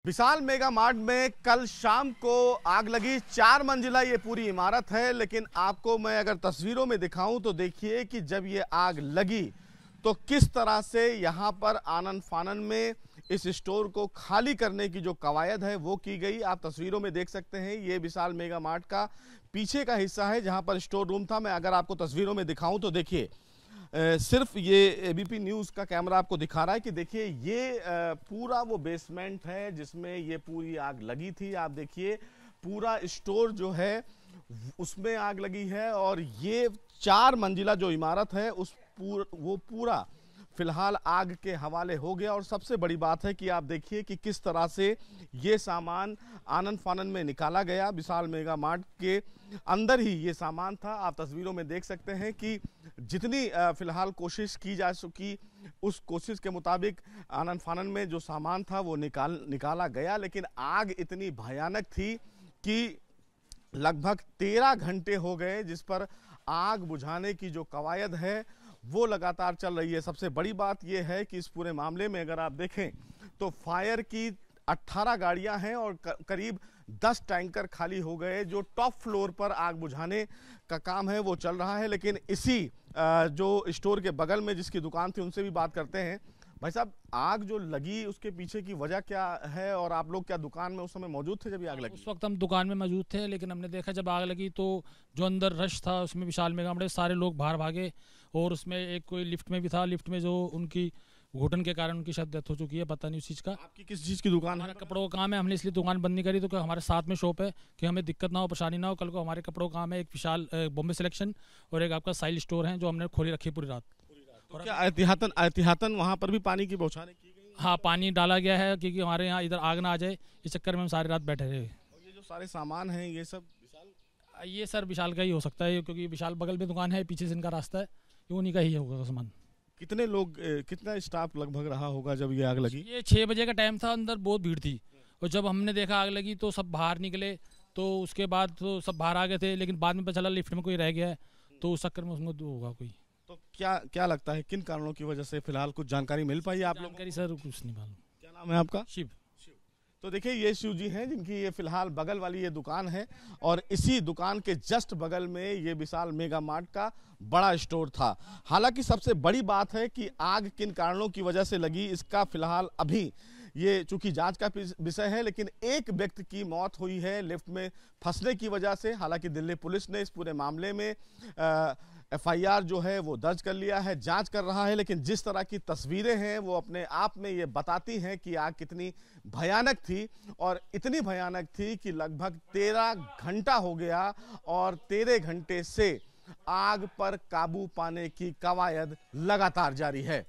विशाल mega mart में कल शाम को आग लगी। 4 मंजिला ये पूरी इमारत है, लेकिन आपको मैं अगर तस्वीरों में दिखाऊं तो देखिए कि जब ये आग लगी तो किस तरह से यहाँ पर आनन फानन में इस स्टोर को खाली करने की जो कवायद है वो की गई। आप तस्वीरों में देख सकते हैं, ये विशाल मेगा मार्ट का पीछे का हिस्सा है जहाँ पर स्टोर रूम था। मैं अगर आपको तस्वीरों में दिखाऊं तो देखिए, सिर्फ ये एबीपी न्यूज़ का कैमरा आपको दिखा रहा है कि देखिए ये पूरा वो बेसमेंट है जिसमें ये पूरी आग लगी थी। आप देखिए पूरा स्टोर जो है उसमें आग लगी है और ये 4 मंजिला जो इमारत है वो पूरा फिलहाल आग के हवाले हो गया। और सबसे बड़ी बात है कि आप देखिए कि किस तरह से ये सामान आनन फानन में निकाला गया। विशाल मेगा मार्ट के अंदर ही ये सामान था। आप तस्वीरों में देख सकते हैं कि जितनी फिलहाल कोशिश की जा सकी उस कोशिश के मुताबिक आनन फानन में जो सामान था वो निकाला गया, लेकिन आग इतनी भयानक थी कि लगभग 13 घंटे हो गए जिस पर आग बुझाने की जो कवायद है वो लगातार चल रही है। सबसे बड़ी बात यह है कि इस पूरे मामले में अगर आप देखें तो फायर की 18 गाड़ियां हैं और करीब 10 टैंकर खाली हो गए। जो टॉप फ्लोर पर आग बुझाने का काम है वो चल रहा है, लेकिन इसी जो स्टोर के बगल में जिसकी दुकान थी उनसे भी बात करते हैं। भाई साहब, आग जो लगी उसके पीछे की वजह क्या है और आप लोग क्या दुकान में उस समय मौजूद थे जब ये आग लगी? उस वक्त हम दुकान में मौजूद थे, लेकिन हमने देखा जब आग लगी तो जो अंदर रश था उसमें विशाल मेगा मार्ट सारे लोग बाहर भागे और उसमें एक कोई लिफ्ट में भी था। लिफ्ट में जो उनकी घुटन के कारण उनकी शायद डेथ हो चुकी है, पता नहीं उस चीज़ का। आपकी किस चीज़ की दुकान है? कपड़ों का काम है। हमने इसलिए दुकान बंद नहीं करी तो कि हमारे साथ में शॉप है कि हमें दिक्कत ना हो, परेशानी ना हो। कल को हमारे कपड़ों का काम है, एक विशाल बॉम्बे सिलेक्शन और एक आपका स्टाइल स्टोर है जो हमने खोली रखी पूरी रात। तो क्या एहतियातन वहाँ पर भी पानी की बौछारें की गई? हाँ, पानी डाला गया है क्योंकि हमारे यहाँ इधर आग ना आ जाए, इस चक्कर में हम सारी रात बैठे रहे। और ये जो सारे सामान हैं ये सब विशाल? ये सर विशाल का ही हो सकता है क्योंकि विशाल बगल में दुकान है, पीछे से इनका रास्ता है, ये उन्हीं का ही होगा सामान। कितने लोग, कितना स्टाफ लगभग रहा होगा जब ये आग लगी? ये 6 बजे का टाइम था, अंदर बहुत भीड़ थी और जब हमने देखा आग लगी तो सब बाहर निकले। तो उसके बाद तो सब बाहर आ गए थे, लेकिन बाद में पता चला लिफ्ट में कोई रह गया है तो उस चक्कर में उसमें होगा कोई। तो क्या लगता है किन कारणों की वजह से फिलहाल कुछ जानकारी मिल पाई है आप लोगों को? सर कुछ नहीं मालूम। क्या नाम है आपका? शिव। तो देखिए ये शिव जी हैं जिनकी ये फिलहाल बगल वाली ये दुकान है और इसी दुकान के जस्ट बगल में ये विशाल मेगा मार्ट का बड़ा स्टोर था। हालांकि सबसे बड़ी बात है कि आग किन कारणों की वजह से लगी इसका फिलहाल अभी ये चूंकि जांच का विषय है, लेकिन एक व्यक्ति की मौत हुई है लिफ्ट में फंसने की वजह से। हालांकि दिल्ली पुलिस ने इस पूरे मामले में FIR जो है वो दर्ज कर लिया है, जांच कर रहा है। लेकिन जिस तरह की तस्वीरें हैं वो अपने आप में ये बताती हैं कि आग कितनी भयानक थी और इतनी भयानक थी कि लगभग 13 घंटा हो गया और 13 घंटे से आग पर काबू पाने की कवायद लगातार जारी है।